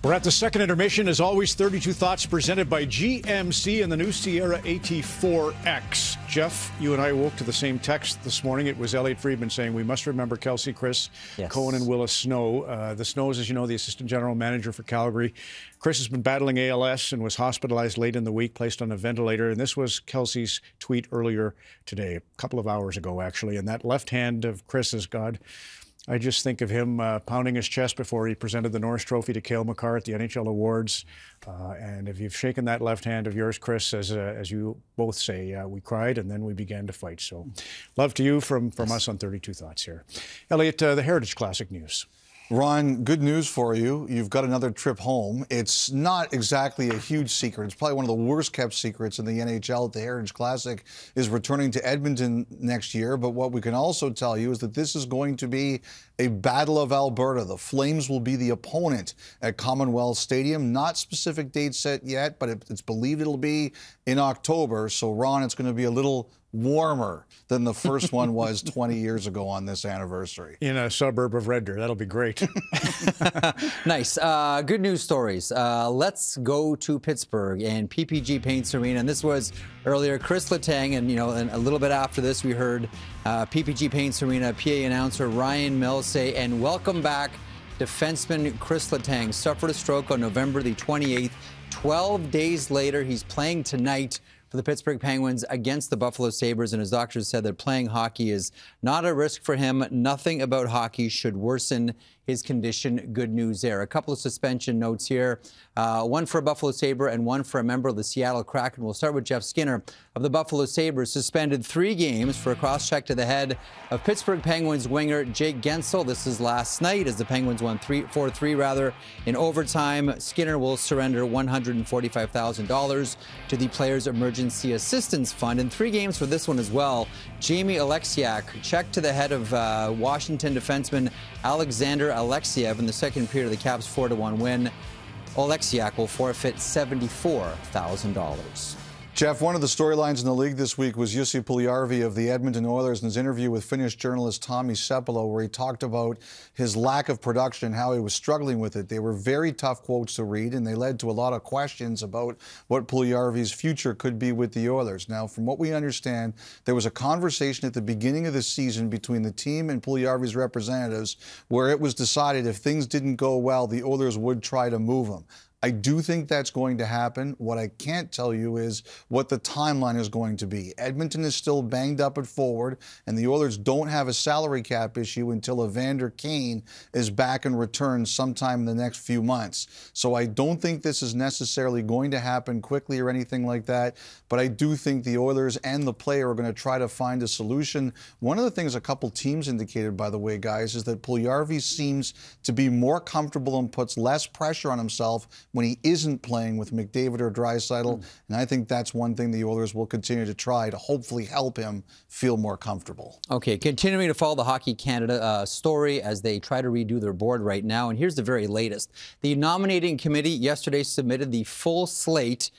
We're at the second intermission. As always, 32 Thoughts presented by GMC and the new Sierra AT4X. Jeff, you and I woke to the same text this morning. It was Elliotte Friedman saying we must remember Kelsey, Kris, Cohen, and Willis Snow. The Snows, as you know, the assistant general manager for Calgary. Kris has been battling ALS and was hospitalized late in the week, placed on a ventilator. And this was Kelsey's tweet earlier today, a couple of hours ago, actually. And that left hand of Kris's, God, I just think of him pounding his chest before he presented the Norris Trophy to Cale Makar at the NHL Awards. And if you've shaken that left hand of yours, Kris, as you both say, we cried and then we began to fight. So love to you from us on 32 Thoughts here. Elliotte, the Heritage Classic news. Ron, good news for you. You've got another trip home. It's not exactly a huge secret. It's probably one of the worst kept secrets in the NHL. The Heritage Classic is returning to Edmonton next year. But what we can also tell you is that this is going to be a Battle of Alberta. The Flames will be the opponent at Commonwealth Stadium. Not specific date set yet, but it's believed it'll be in October. So, Ron, it's going to be a little warmer than the first one was 20 years ago on this anniversary. In a suburb of Red Deer. That'll be great. Nice. Good news stories. Let's go to Pittsburgh and PPG Paints Arena. And this was earlier Kris Letang, and and a little bit after this we heard PPG Paints Arena PA announcer Ryan Mills say, and welcome back defenseman Kris Letang. Suffered a stroke on November the 28th. 12 days later, he's playing tonight for the Pittsburgh Penguins against the Buffalo Sabres, and his doctors said that playing hockey is not a risk for him. Nothing about hockey should worsen his condition. Good news there. A couple of suspension notes here. One for a Buffalo Sabre and one for a member of the Seattle Kraken. We'll start with Jeff Skinner of the Buffalo Sabres, suspended 3 games for a cross-check to the head of Pittsburgh Penguins winger Jake Guentzel. This is last night as the Penguins won 4-3 in overtime. Skinner will surrender $145,000 to the Players Emergency Assistance Fund. And 3 games for this one as well. Jamie Alexiak checked to the head of Washington defenseman Alexander Alexiev in the second period of the Caps' 4-1 win. Oleksiak will forfeit $74,000. Jeff, one of the storylines in the league this week was Jussi Puljujarvi of the Edmonton Oilers in his interview with Finnish journalist Tommy Sepalo, where he talked about his lack of production, how he was struggling with it. They were very tough quotes to read, and they led to a lot of questions about what Puljujarvi's future could be with the Oilers. Now, from what we understand, there was a conversation at the beginning of the season between the team and Puljujarvi's representatives where it was decided if things didn't go well, the Oilers would try to move him. I do think that's going to happen. What I can't tell you is what the timeline is going to be. Edmonton is still banged up at forward, and the Oilers don't have a salary cap issue until Evander Kane is back and returns sometime in the next few months. So I don't think this is necessarily going to happen quickly or anything like that, but I do think the Oilers and the player are going to try to find a solution. One of the things a couple teams indicated, by the way, guys, is that Puljujarvi seems to be more comfortable and puts less pressure on himself when he isn't playing with McDavid or Draisaitl. And I think that's one thing the Oilers will continue to try to hopefully help him feel more comfortable. Okay, continuing to follow the Hockey Canada story as they try to redo their board right now. And here's the very latest. The nominating committee yesterday submitted the full slate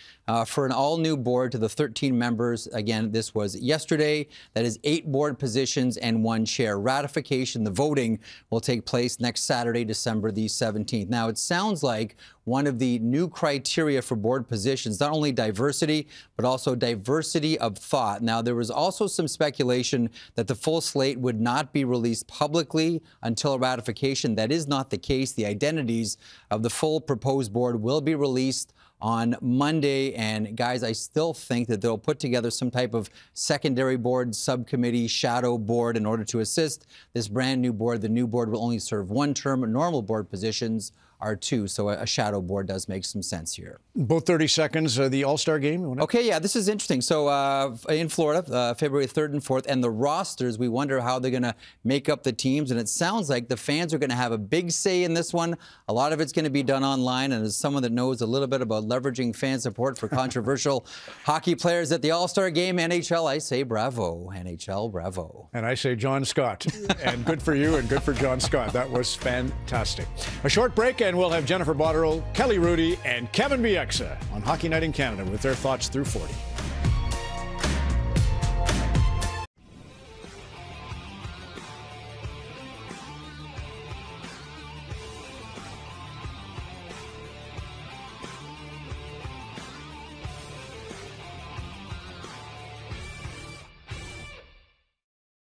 for an all-new board to the 13 members. Again, this was yesterday. That is 8 board positions and 1 chair. Ratification, the voting, will take place next Saturday, December the 17th. Now, it sounds like one of the new criteria for board positions, not only diversity, but also diversity of thought. Now, there was also some speculation that the full slate would not be released publicly until ratification. That is not the case. The identities of the full proposed board will be released on Monday. And guys, I still think that they'll put together some type of secondary board, subcommittee, shadow board in order to assist this brand new board. The new board will only serve 1 term. Normal board positions are 2, so a shadow board does make some sense here. Both 30 seconds, the All-Star game. Okay, yeah, this is interesting. So in Florida, February 3rd and 4th, and the rosters, we wonder how they're going to make up the teams, and it sounds like the fans are going to have a big say in this one. A lot of it's going to be done online, and as someone that knows a little bit about leveraging fan support for controversial hockey players at the All-Star game, NHL, I say bravo. NHL, bravo. And I say John Scott. And good for you and good for John Scott. That was fantastic. A short break, and we'll have Jennifer Botterill, Kelly Rudy, and Kevin Bieksa on Hockey Night in Canada with their thoughts through 40.